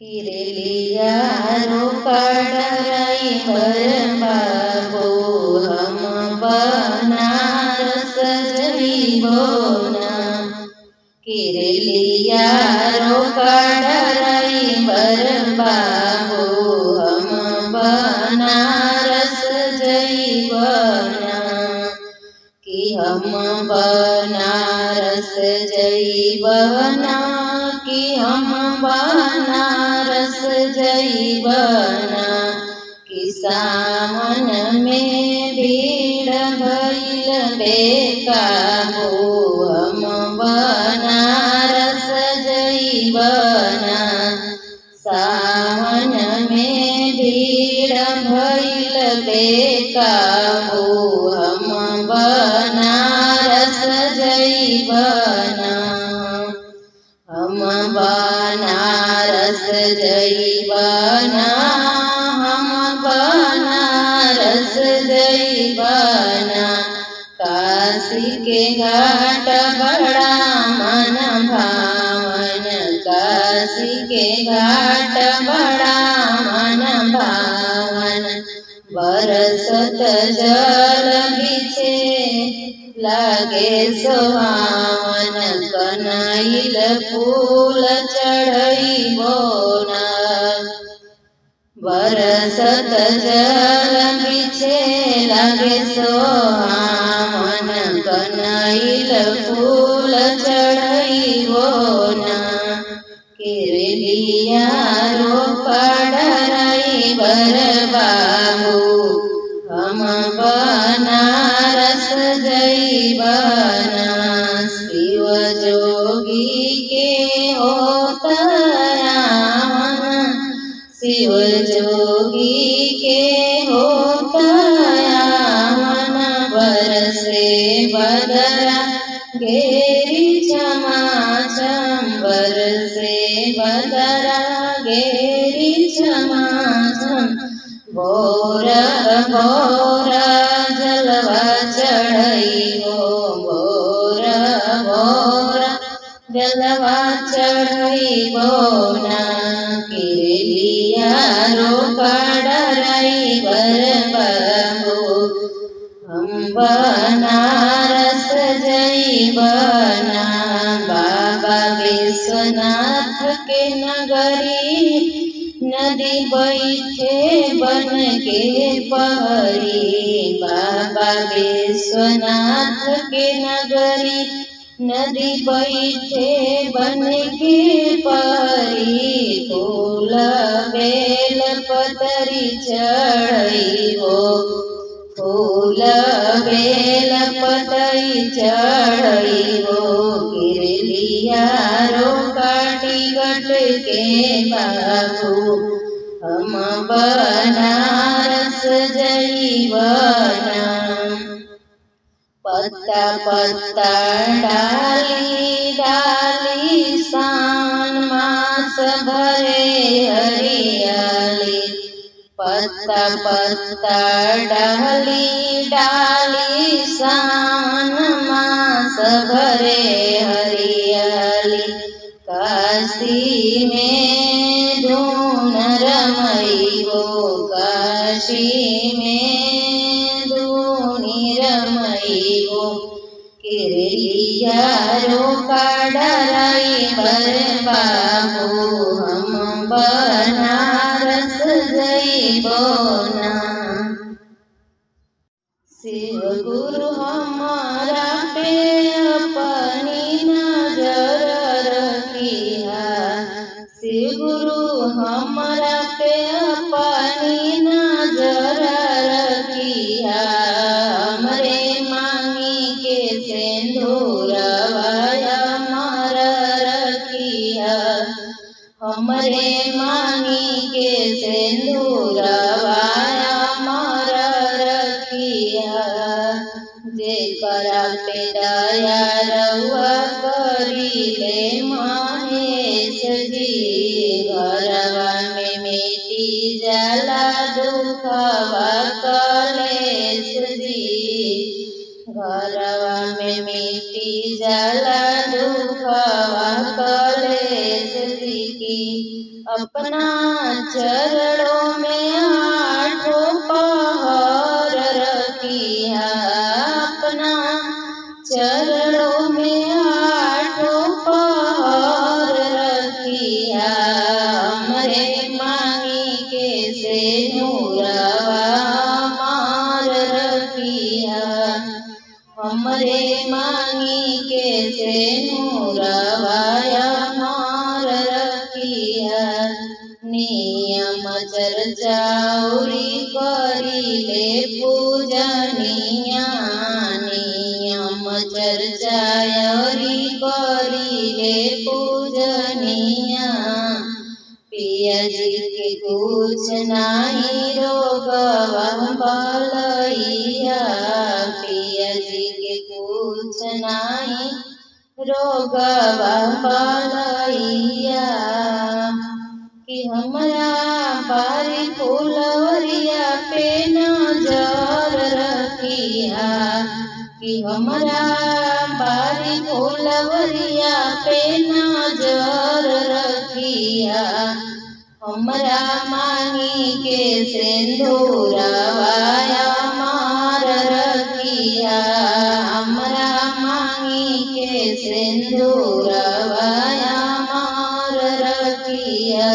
किरलिया रोकड़ई बरबाबो हम बनारस जइबो ना। किरलिया रोकड़ई बरबाबो हम बनारस जइबो ना। कि हम बनारस जइबो ना, कि हम बनारस जइबो ना। कि सावन में भीड़ भइल बेकाबू हम बनारस जइबो ना। सावन में भीड़ भइल बेकाबू हम बनारस जइबो ना। हम बनारस जइबो ना, हम बनारस जइबो ना। काशी के घाट बड़ा मन भावन, काशी के घाट बड़ा मन भावन। बरसत जल बिछे लागे सुहावन, कनैल फूल चढ़इबो ना। बरसत जल बिछे लागे सुहावन, कनैल फूल चढ़इबो ना। किरलिया रोकड़ई बरबाबो हम बनारस जइबो ना। शिव जोगी के होत आवन, शिव जोगी के होत आवन। बरसे बदरा घेरी छमाछम, बरसे बदरा घेरी छमाछम। भोर भोर जलवा चढ़इबो, भोर भोर जलवा चढ़इबो ना। किरलिया रोकड़ई बरबाबो हम बनारस जइबो ना। बाबा विश्वनाथ के नगरी नदी बैठे बन के पहरी। बाबा विश्वनाथ के नगरी नदी बैठे बन के पहरी। फूल बेल पतरी चढ़इबो, फूल बेल पतई चढ़इबो। किरलिया रोकड़ी गट के बाबू हम बनारस जइबो ना। पत्ता पत्ता डाली डाली सावन मास भरे हरियाली। पत्ता पत्ता डाली डाली सावन मास भरे हरियाली। काशी में धून रमइबो, काशी में धूनी रमइबो। किरलिया रोकड़ई बरबाबो हम बनारस जइबो ना। शिव गुरु हमारा पे अपनी नजर रखिया, शिव गुरु हमारा पे अपनी नजर रखिया। हमरे मांगी के सिंदूरवा अमर रखिया, हमरे मांगी के सिंदूरवा अमर रखिया। जेकरा पे दया रउआ करिले महेश जी, घरवा में मिटी जाला दुखवा कलेश जी। घरवा में मिटी जाला दुखवा कलेश जी। की अपना चरणों में आठों पहर रखिया, अपना चरणों में आठों पहर रखिया। हमरे मांगी के से नूरवा मार रखिया, हमरे मांगी के से नूरवाया मार रखिया। नियम चर्चाउरी करिले पूजनिया, नियम चर्चाउरी करिले पूजनिया। पिया जी के कुछ नाही रोगवा बलैया, पिया जी के कुछ नाही रोगवा बलैया। कि हमरा बारी फुलवरिया पे नजर रखिया, कि हमरा बारी फुलवरिया पे नजर रखिया। हमरा मांगी के सिंदूरवाया मार रखिया, हमरा मांगी के सिंदूरवाया मार रखिया।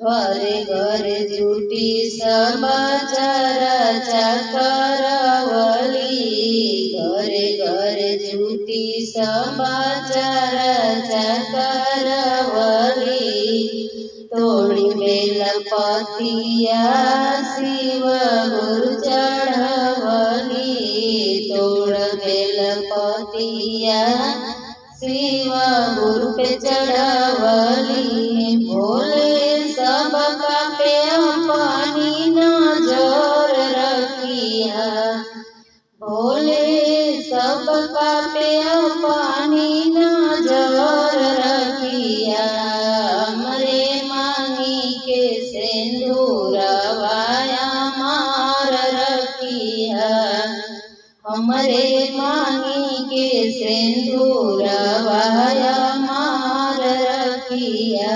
घरे घरे जुटी सब चर्चा करवली, घरे घरे जुटी सब चर्चा करवली। तोड़ी बेलपतिया शिव गुरु चढ़वली, तोड़ बेलपतिया शिव गुरु पे चढ़वली। भोले सबका पे अपनी नजर रखिया, भोले सबका पे अपनी नजर रखिया। हमरे मांगी के सिंदूरवाया मार रखिया, हमरे मांगी के सिंदूरवाया मार रखिया।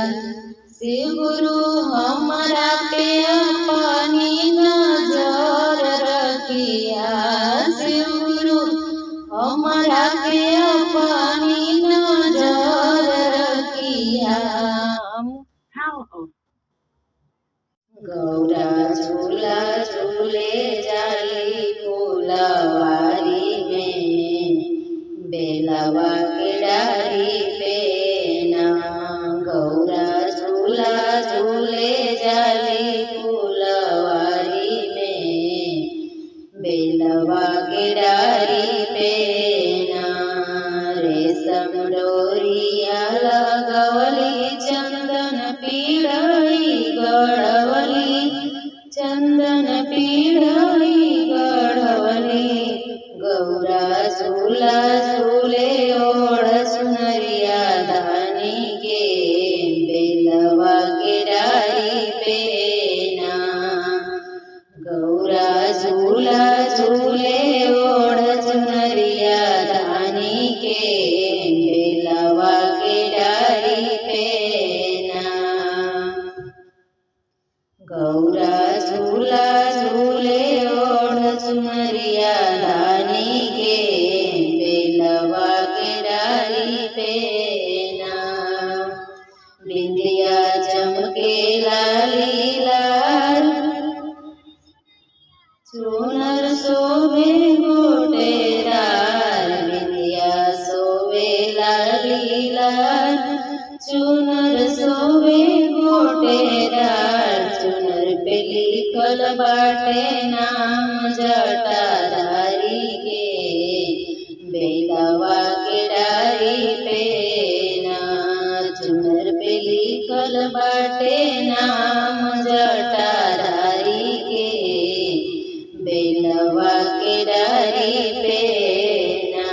शिव गुरु हमरा पे अपनी नजर रखिया, शिव गुरु हमरा पे अपनी नजर रखिया। गौरा झूला झूले जाली फूलवारी में, बेलवा के डारी पे ना। गौरा झूला झूले जाली फूलवारी में, बेलवा के डारी पे ना। रेशम डोरिया लगवली चंदन पीढ़ई गढ़वली, चंदन पीढ़ई गढ़वली। गौरा झूला झूले ओढ़ सुनरिया धानी के, बेलवा के डारी पे ना। गौरा झूला झूले ओढ़ सुनरिया धानी के, बेलवा के डारी पे ना। गौरा झूला झूले ओढ़ सुनरिया धानी के, बेलवा के डारी पे ना। बिंदिया चमके लाली लाल, चूनर शोभे गोटेदार, बिंदिया शोभे लाली लाल, चूनर शोभे गोटेदार। चूनर पे लिखल बाटे नाम जटाधारी के, बेलवा के डारी पे ना। चूनर पे लिखल बाटे नाम जटाधारी के, बेलवा के डारी पे ना।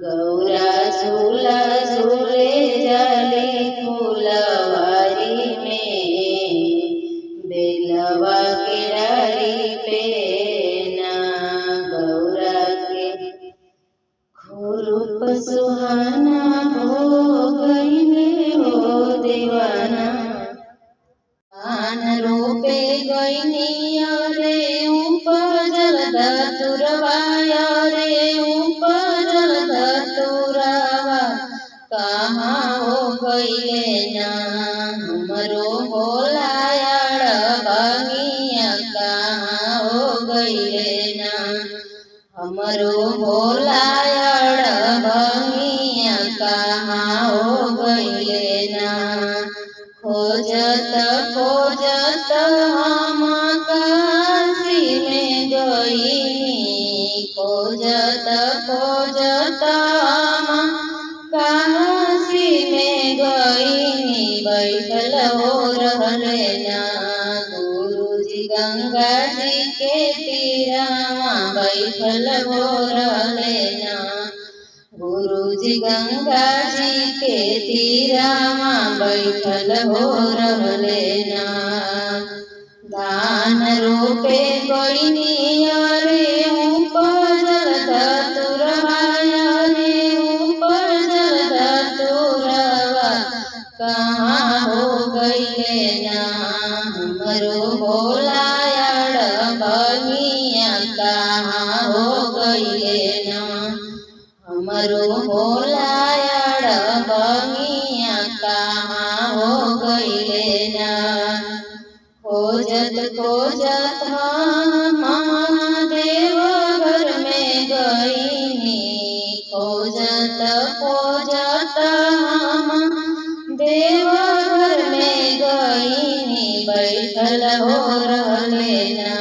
गौरा झूला झूले जाली फूलवारी में, बेलवा के डारी पे ना। गौरा के खूब सुहाना हो गईले हो दीवाना, दान रूपे गईनी अरे उपजल धतुरवाया रे उपजल धतुरवा कहाँ हो गईले ना हमरो भोलायाड़ भांगिया कहाँ हो गईले ना हमरो भोलायाड़ भांगिया कहाँ हो गईले ना खोजत खोजत हम काशी में गईनी खोजत खोजत हम काशी में गईनी बैठल हो रहले ना गुरुजी गंगा जी के तीरावा बैठल हो रहले ना गुरुजी गंगा जी के तीरावा बैठल हो रहले ना दान रूपे गईनी अरे उपजल धतुरवाया रे उपजल धतुरवा कहाँ हो गईले ना हमरो भोलायाड़ भांगिया कहाँ हो गईले ना हमरो भोलायाड़ भांगिया कहाँ हो गईले ना खोजत खोजत हम देवघर में गईनी खोजत खोजत हम देवघर में गईनी बैठल हो रहले ना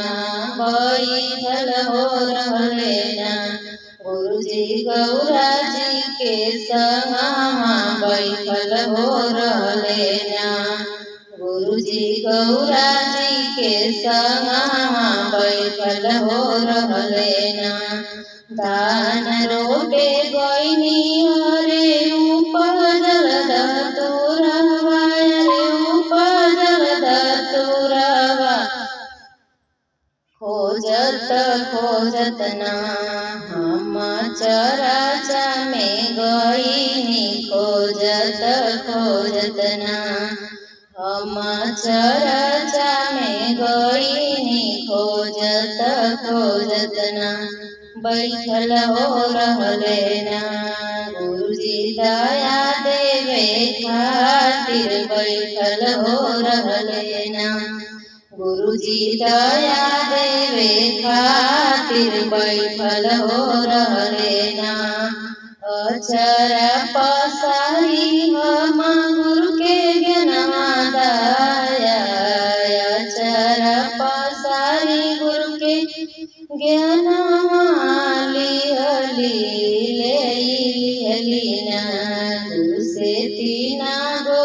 बैठल हो रहले ना गुरुजी गौरा जी के संगमा बैठल हो रहले ना गुरुजी गौरा जी के संगमा बैठल हो रहले ना दान रूपे गईनी अरे उपजल धतुरवा रे उपजल धतुरवा खोजत खोजत ना हम चराचा में गईनी खोजत खोजत ना हम चराचा में गईनी खोजत खोजत ना बैठल हो रहले ना गुरुजी दया देवे खातिर बैठल हो रहले ना गुरुजी दया देवे खातिर बैठल हो रहले ना अचरा पसारी हम गुरु के ज्ञानवा दाया अचरा पसारी गुरु के ज्ञानवा लिहली ना गुरु से तीना गो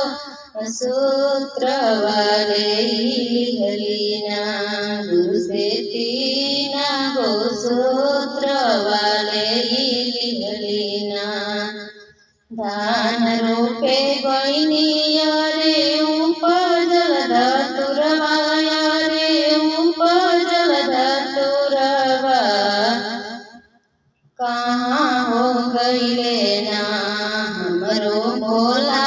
सूत्र वाले लिहलीना गुरु से तीना गो सूत्र वाले लिहलीना दान रूपे गईनी अरे उपजल धतुरवाया रे उपजल धतुरवा कहाँ हो गईले ना हमरो भोला